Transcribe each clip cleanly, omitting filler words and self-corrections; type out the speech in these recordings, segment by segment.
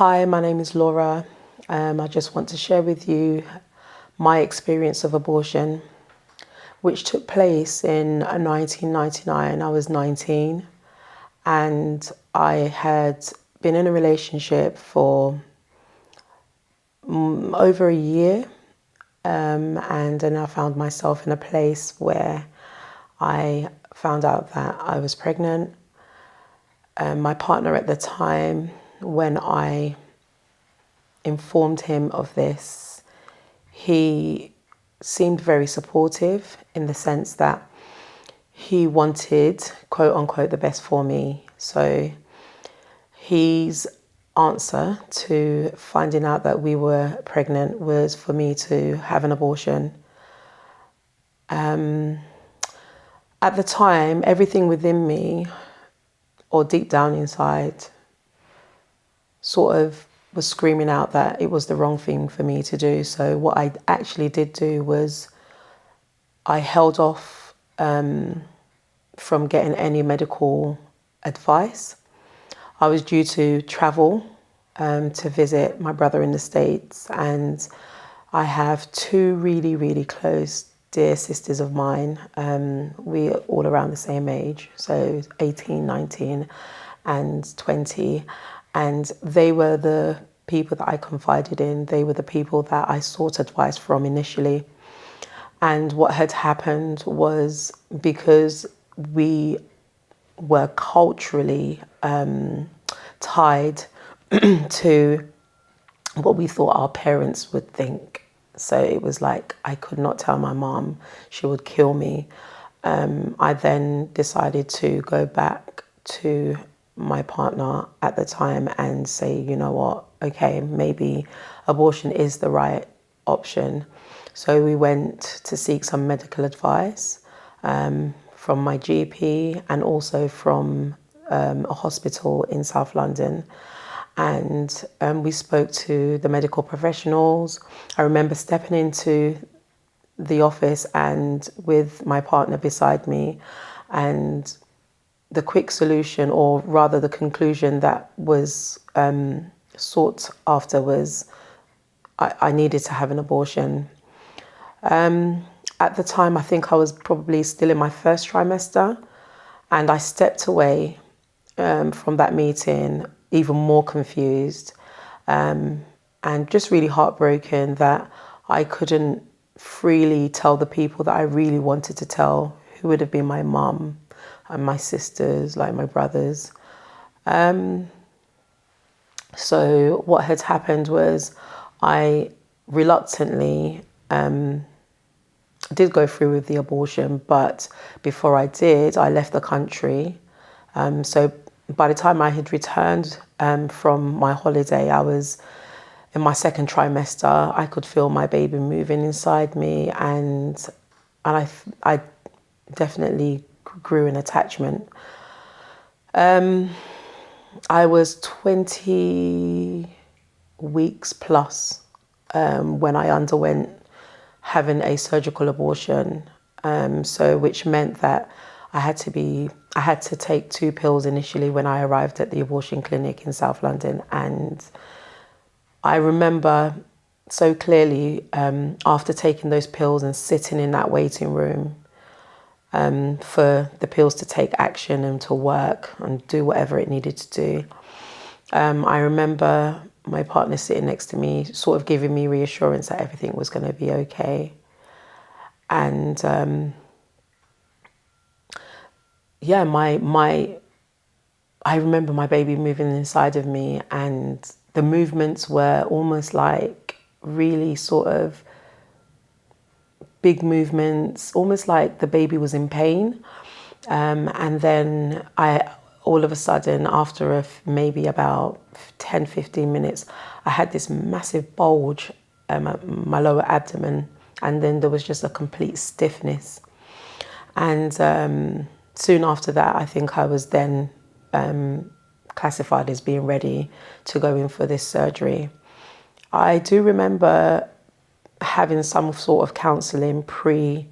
Hi, my name is Laura. I just want to share with you my experience of abortion, which took place in 1999. I was 19 and I had been in a relationship for over a year. And then I found myself in a place where I found out that I was pregnant. My partner at the time, when I informed him of this, he seemed very supportive in the sense that he wanted, quote unquote, the best for me. So his answer to finding out that we were pregnant was for me to have an abortion. At the time, everything within me, or deep down inside, sort of was screaming out that it was the wrong thing for me to do. So what I actually did do was I held off from getting any medical advice. I was due to travel to visit my brother in the States, and I have two really, really close dear sisters of mine. We're all around the same age, so 18, 19 and 20. And they were the people that I confided in. They were the people that I sought advice from initially. And what had happened was, because we were culturally tied to what we thought our parents would think. So it was like I could not tell my mom, she would kill me. I then decided to go back to my partner at the time and say, you know what, okay, maybe abortion is the right option. So we went to seek some medical advice from my GP and also from a hospital in South London. And we spoke to the medical professionals. I remember stepping into the office and with my partner beside me, and the quick solution, or rather the conclusion that was sought after, was I needed to have an abortion. At the time, I think I was probably still in my first trimester, and I stepped away from that meeting even more confused and just really heartbroken that I couldn't freely tell the people that I really wanted to tell, who would have been my mum and my sisters, like my brothers. So what had happened was I reluctantly did go through with the abortion, but before I did, I left the country. So by the time I had returned from my holiday, I was in my second trimester. I could feel my baby moving inside me, and I definitely grew an attachment. I was 20 weeks plus when I underwent having a surgical abortion. So which meant that I had to take 2 pills initially when I arrived at the abortion clinic in South London. And I remember so clearly after taking those pills and sitting in that waiting room for the pills to take action and to work and do whatever it needed to do. I remember my partner sitting next to me, sort of giving me reassurance that everything was going to be okay. And yeah, I remember my baby moving inside of me, and the movements were almost like really sort of big movements, almost like the baby was in pain. And then all of a sudden, after maybe about 10, 15 minutes, I had this massive bulge at my lower abdomen, and then there was just a complete stiffness. And soon after that, I think I was then classified as being ready to go in for this surgery. I do remember having some sort of counselling pre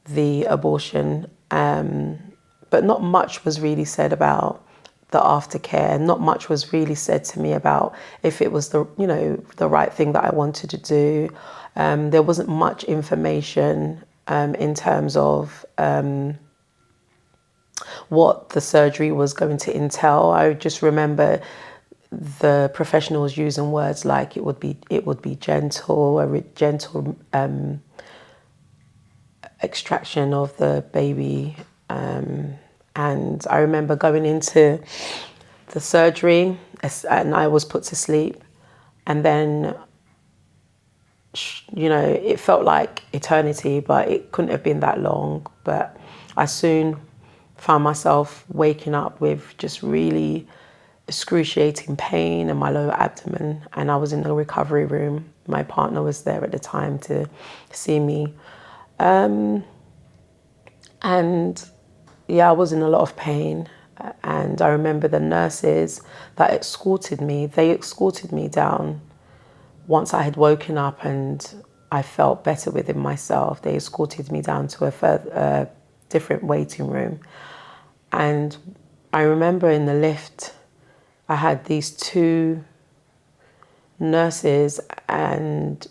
the abortion, but not much was really said about the aftercare. Not much was really said to me about if it was the right thing that I wanted to do. There wasn't much information in terms of what the surgery was going to entail. I just remember the professionals using words like it would be gentle, a gentle extraction of the baby. And I remember going into the surgery and I was put to sleep, and then it felt like eternity, but it couldn't have been that long. But I soon found myself waking up with just really excruciating pain in my lower abdomen, and I was in the recovery room. My partner was there at the time to see me. And yeah, I was in a lot of pain. And I remember the nurses that they escorted me down. Once I had woken up and I felt better within myself, they escorted me down to a different waiting room. And I remember in the lift, I had these two nurses, and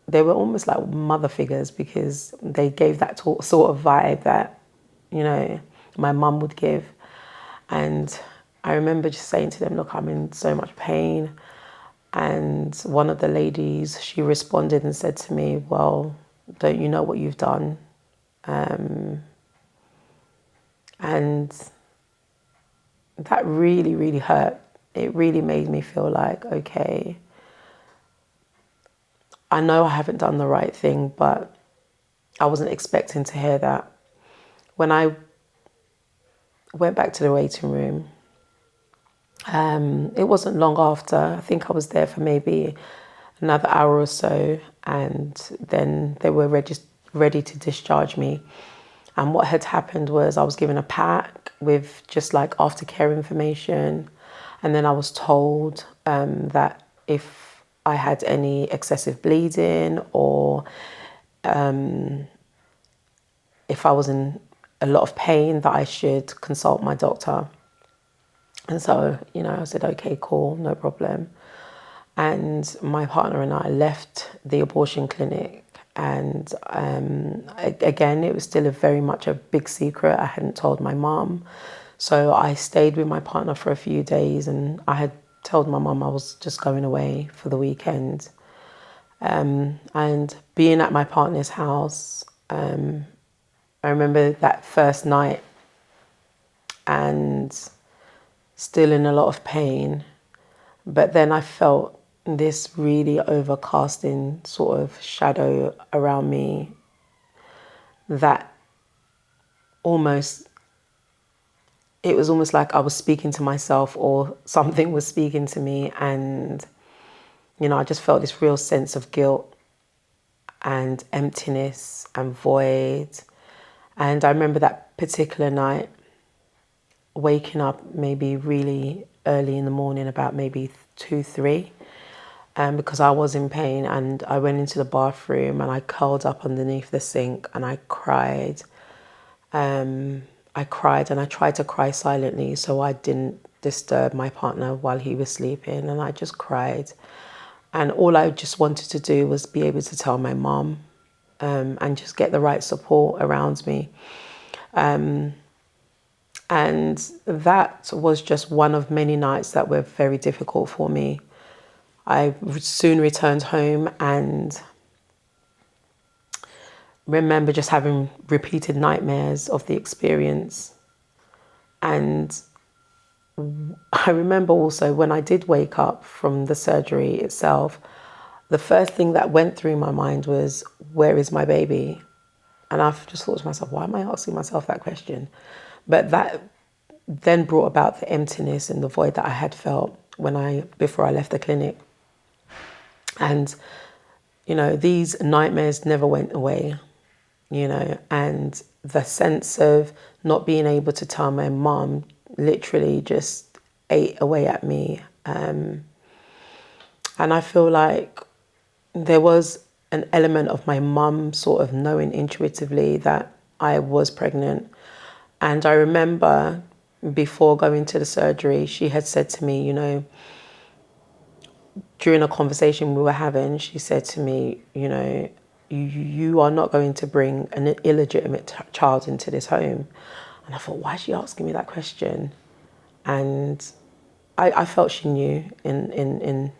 they were almost like mother figures, because they gave that sort of vibe that, my mum would give. And I remember just saying to them, look, I'm in so much pain. And one of the ladies, she responded and said to me, well, don't you know what you've done? And that really, really hurt. It really made me feel like, okay, I know I haven't done the right thing, but I wasn't expecting to hear that. When I went back to the waiting room, it wasn't long after. I think I was there for maybe another hour or so, and then they were ready to discharge me. And what had happened was I was given a pack with just like aftercare information, and then I was told that if I had any excessive bleeding, or if I was in a lot of pain, that I should consult my doctor. And so, I said, okay, cool, no problem. And my partner and I left the abortion clinic. And again, it was still very much a big secret. I hadn't told my mum. So I stayed with my partner for a few days, and I had told my mum I was just going away for the weekend. And being at my partner's house, I remember that first night, and still in a lot of pain. But then I felt this really overcasting sort of shadow around me that it was almost like I was speaking to myself, or something was speaking to me. And, I just felt this real sense of guilt and emptiness and void. And I remember that particular night waking up maybe really early in the morning, about maybe 2, 3, because I was in pain, and I went into the bathroom and I curled up underneath the sink and I cried. I cried, and I tried to cry silently so I didn't disturb my partner while he was sleeping, and I just cried. And all I just wanted to do was be able to tell my mum, and just get the right support around me. And that was just one of many nights that were very difficult for me. I soon returned home and remember just having repeated nightmares of the experience. And I remember also when I did wake up from the surgery itself, the first thing that went through my mind was, where is my baby? And I've just thought to myself, why am I asking myself that question? But that then brought about the emptiness and the void that I had felt before I left the clinic. And, these nightmares never went away, and the sense of not being able to tell my mum literally just ate away at me. And I feel like there was an element of my mum sort of knowing intuitively that I was pregnant. And I remember before going to the surgery, she had said to me, you know, during a conversation we were having, she said to me, you know, you are not going to bring an illegitimate child into this home. And I thought, why is she asking me that question? And I felt she knew in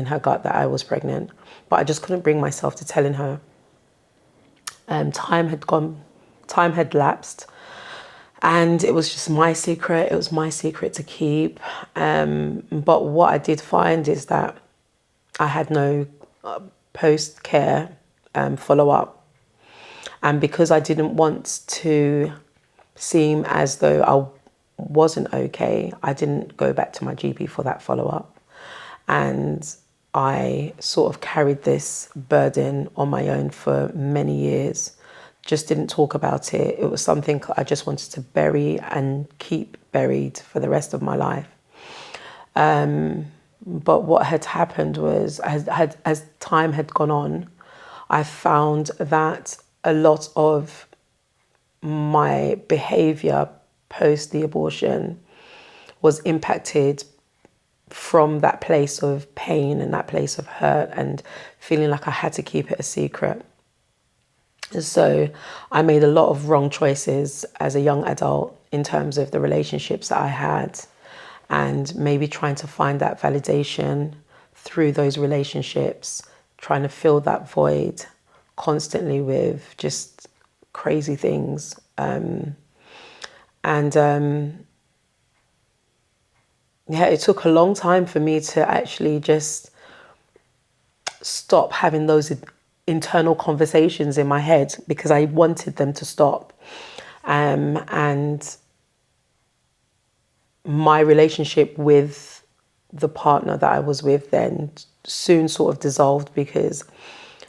her gut that I was pregnant, but I just couldn't bring myself to telling her. Time had gone, time had lapsed, and it was just my secret. It was my secret to keep. But what I did find is that I had no post-care follow-up. And because I didn't want to seem as though I wasn't okay, I didn't go back to my GP for that follow-up. And I sort of carried this burden on my own for many years. Just didn't talk about it. It was something I just wanted to bury and keep buried for the rest of my life. But what had happened was, as time had gone on, I found that a lot of my behavior post the abortion was impacted from that place of pain and that place of hurt and feeling like I had to keep it a secret. So I made a lot of wrong choices as a young adult in terms of the relationships that I had, and maybe trying to find that validation through those relationships, trying to fill that void constantly with just crazy things. Yeah, it took a long time for me to actually just stop having those internal conversations in my head, because I wanted them to stop. And my relationship with the partner that I was with then soon sort of dissolved, because,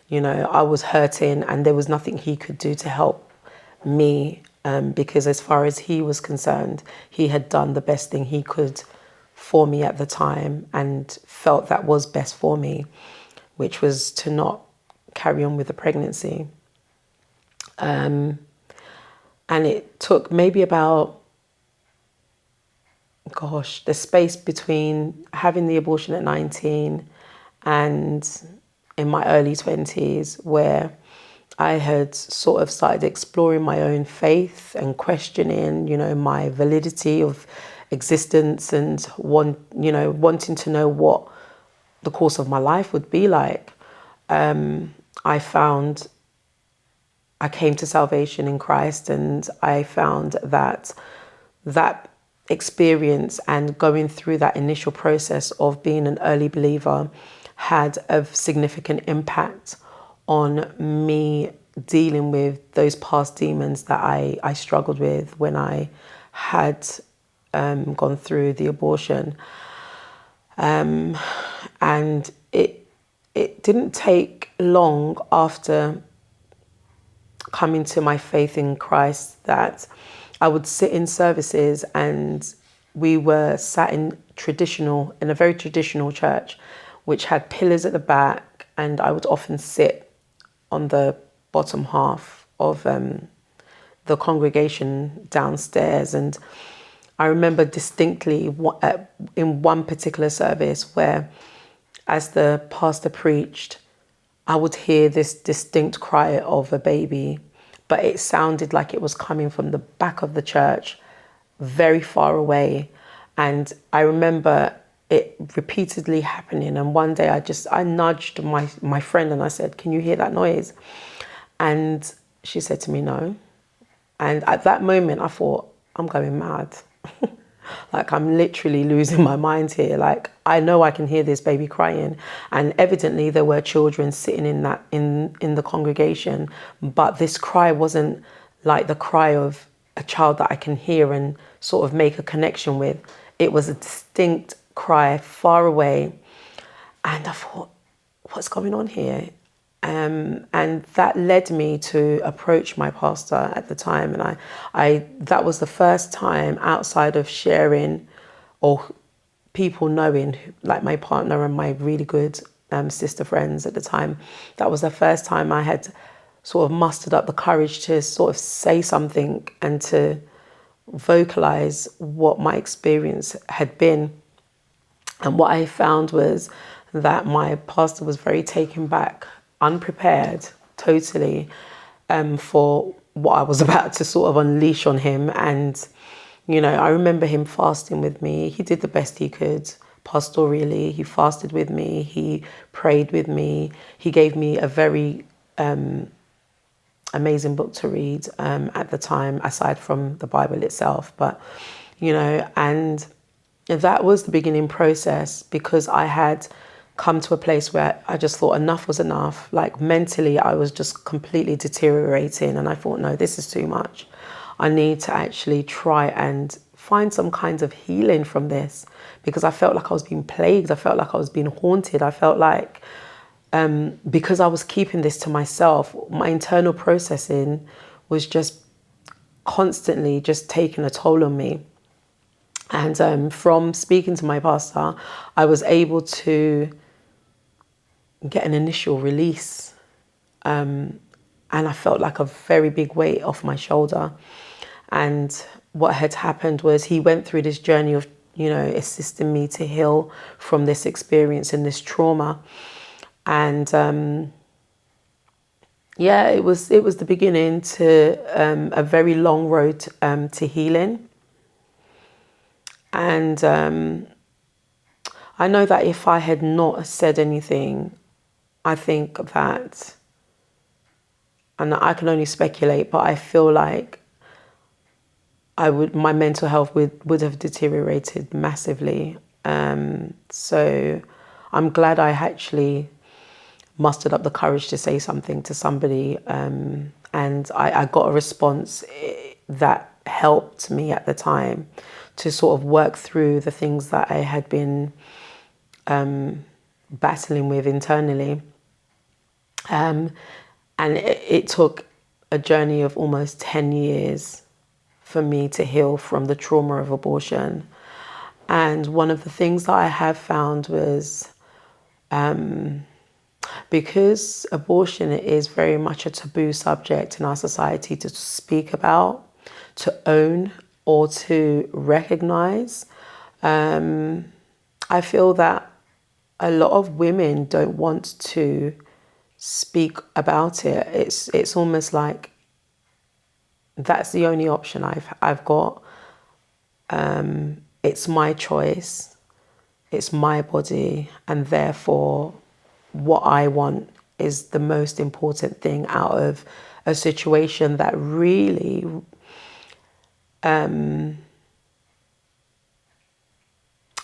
you know, I was hurting and there was nothing he could do to help me, because as far as he was concerned, he had done the best thing he could for me at the time and felt that was best for me, which was to not carry on with the pregnancy. And it took maybe about, the space between having the abortion at 19 and in my early 20s, where I had sort of started exploring my own faith and questioning, you know, my validity of existence, and wanting to know what the course of my life would be like. I found I came to salvation in Christ, and I found that experience and going through that initial process of being an early believer had a significant impact on me dealing with those past demons that I struggled with when I had gone through the abortion. And it didn't take long after coming to my faith in Christ that I would sit in services, and we were sat in a very traditional church, which had pillars at the back, and I would often sit on the bottom half of the congregation downstairs. And I remember distinctly in one particular service where, as the pastor preached, I would hear this distinct cry of a baby, but it sounded like it was coming from the back of the church, very far away. And I remember it repeatedly happening. And one day I nudged my friend and I said, "Can you hear that noise?" And she said to me, "No." And at that moment I thought, I'm going mad. Like, I'm literally losing my mind here. Like, I know I can hear this baby crying, and evidently there were children sitting in the congregation, but this cry wasn't like the cry of a child that I can hear and sort of make a connection with. It was a distinct cry far away, and I thought, what's going on here? And that led me to approach my pastor at the time. And I that was the first time, outside of sharing or people knowing, like my partner and my really good sister friends at the time, that was the first time I had sort of mustered up the courage to sort of say something and to vocalize what my experience had been. And what I found was that my pastor was very taken back, unprepared, totally, for what I was about to sort of unleash on him. And, you know, I remember him fasting with me. He did the best he could pastorally. He fasted with me. He prayed with me. He gave me a very amazing book to read at the time, aside from the Bible itself. But, you know, and that was the beginning process, because I had come to a place where I just thought enough was enough. Like mentally, I was just completely deteriorating, and I thought, no, this is too much. I need to actually try and find some kinds of healing from this, because I felt like I was being plagued. I felt like I was being haunted. I felt like because I was keeping this to myself, my internal processing was just constantly just taking a toll on me. And from speaking to my pastor, I was able to get an initial release. And I felt like a very big weight off my shoulder. And what had happened was he went through this journey of, you know, assisting me to heal from this experience and this trauma. And yeah, it was the beginning to a very long road to healing. And I know that if I had not said anything, I think that, and I can only speculate, but I feel like my mental health would have deteriorated massively. So I'm glad I actually mustered up the courage to say something to somebody, and I got a response that helped me at the time to sort of work through the things that I had been battling with internally. And it took a journey of almost 10 years for me to heal from the trauma of abortion. And one of the things that I have found was, because abortion is very much a taboo subject in our society to speak about, to own, or to recognize, I feel that a lot of women don't want to speak about it. It's almost like that's the only option I've got. It's my choice, it's my body, and therefore what I want is the most important thing out of a situation that really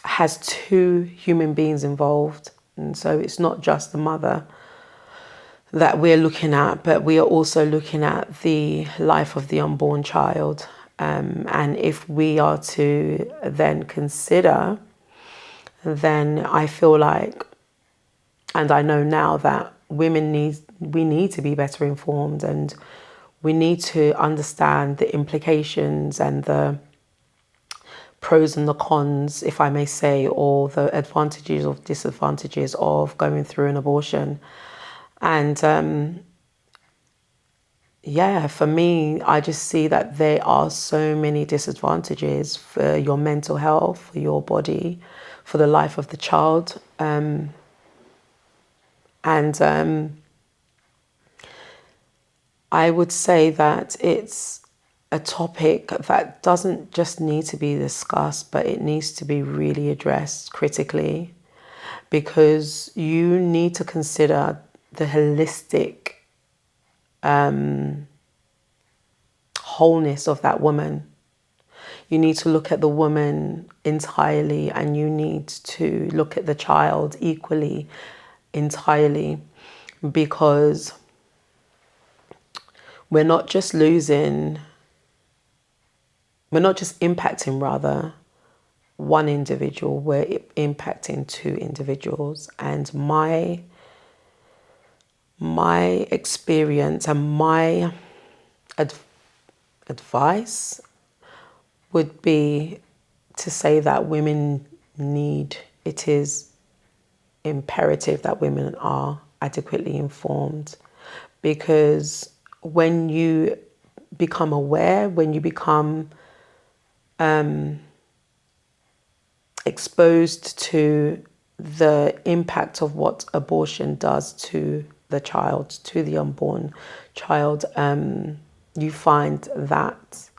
has two human beings involved. And so it's not just the mother that we're looking at, but we are also looking at the life of the unborn child. And if we are to then consider, then I feel like, and I know now that we need to be better informed, and we need to understand the implications and the pros and the cons, if I may say, or the advantages or disadvantages of going through an abortion. And yeah, for me, I just see that there are so many disadvantages for your mental health, for your body, for the life of the child. And I would say that it's a topic that doesn't just need to be discussed, but it needs to be really addressed critically, because you need to consider the holistic wholeness of that woman. You need to look at the woman entirely, and you need to look at the child equally, entirely, because we're not just impacting rather one individual, we're impacting two individuals. And my experience and my advice would be to say that it is imperative that women are adequately informed, because when you become aware, when you become exposed to the impact of what abortion does to the child, to the unborn child, you find that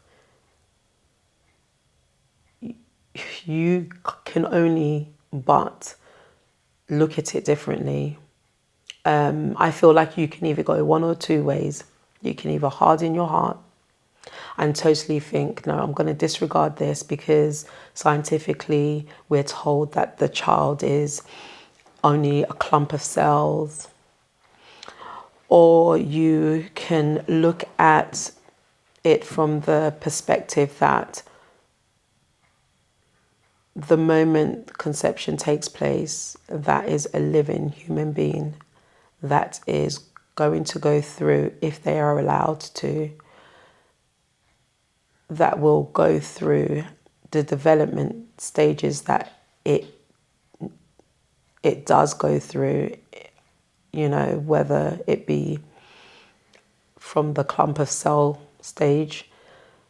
you can only but look at it differently. I feel like you can either go one or two ways. You can either harden your heart and totally think, no, I'm going to disregard this because scientifically we're told that the child is only a clump of cells. Or you can look at it from the perspective that the moment conception takes place, that is a living human being that is going to go through, if they are allowed to, that will go through the development stages that it does go through, you know, whether it be from the clump of cell stage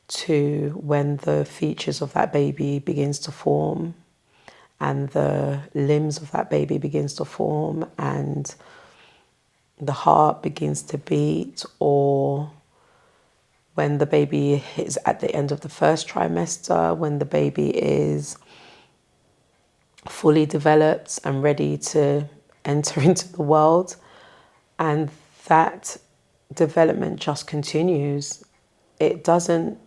to when the features of that baby begins to form and the limbs of that baby begins to form and the heart begins to beat, or when the baby is at the end of the first trimester, when the baby is fully developed and ready to enter into the world. And that development just continues. It doesn't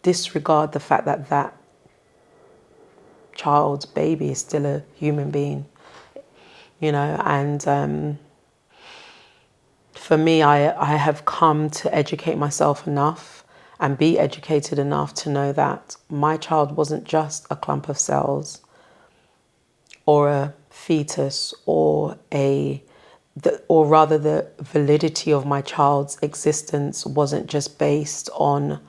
disregard the fact that that child's baby is still a human being, you know. And for me, I have come to educate myself enough and be educated enough to know that my child wasn't just a clump of cells or a fetus or or rather the validity of my child's existence wasn't just based on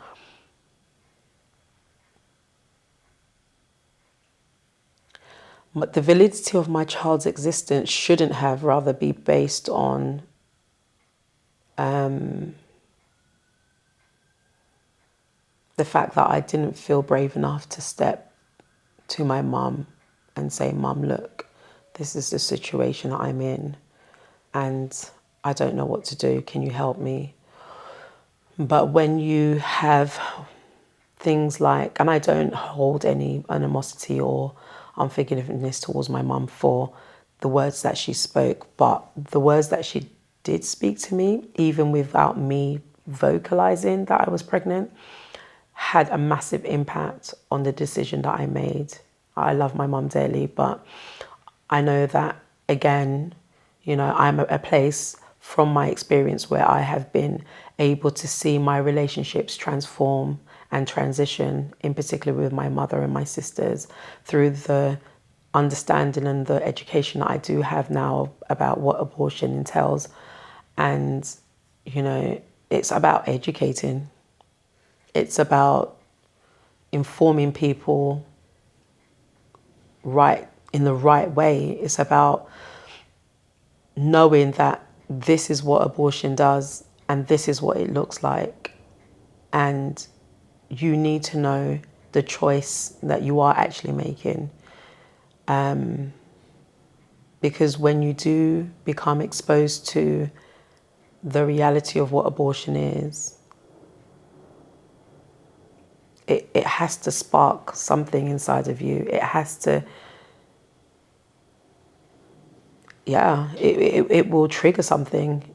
the validity of my child's existence shouldn't have rather be based on the fact that I didn't feel brave enough to step to my mum and say, Mum, look, this is the situation that I'm in and I don't know what to do. Can you help me? But when you have things like, and I don't hold any animosity or unforgiveness towards my mum for the words that she spoke, but the words that she did speak to me, even without me vocalizing that I was pregnant, had a massive impact on the decision that I made. I love my mum dearly, but I know that, again, you know, I'm at a place from my experience where I have been able to see my relationships transform and transition, in particular with my mother and my sisters, through the understanding and the education that I do have now about what abortion entails. And, you know, it's about educating. It's about informing people right in the right way. It's about knowing that this is what abortion does and this is what it looks like. And you need to know the choice that you are actually making. Because when you do become exposed to the reality of what abortion is, it has to spark something inside of you. It has to, it will trigger something,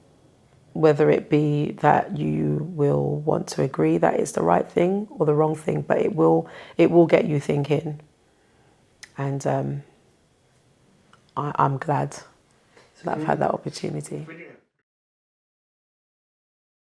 whether it be that you will want to agree that it's the right thing or the wrong thing, but it will get you thinking. And I'm glad that I've had that opportunity.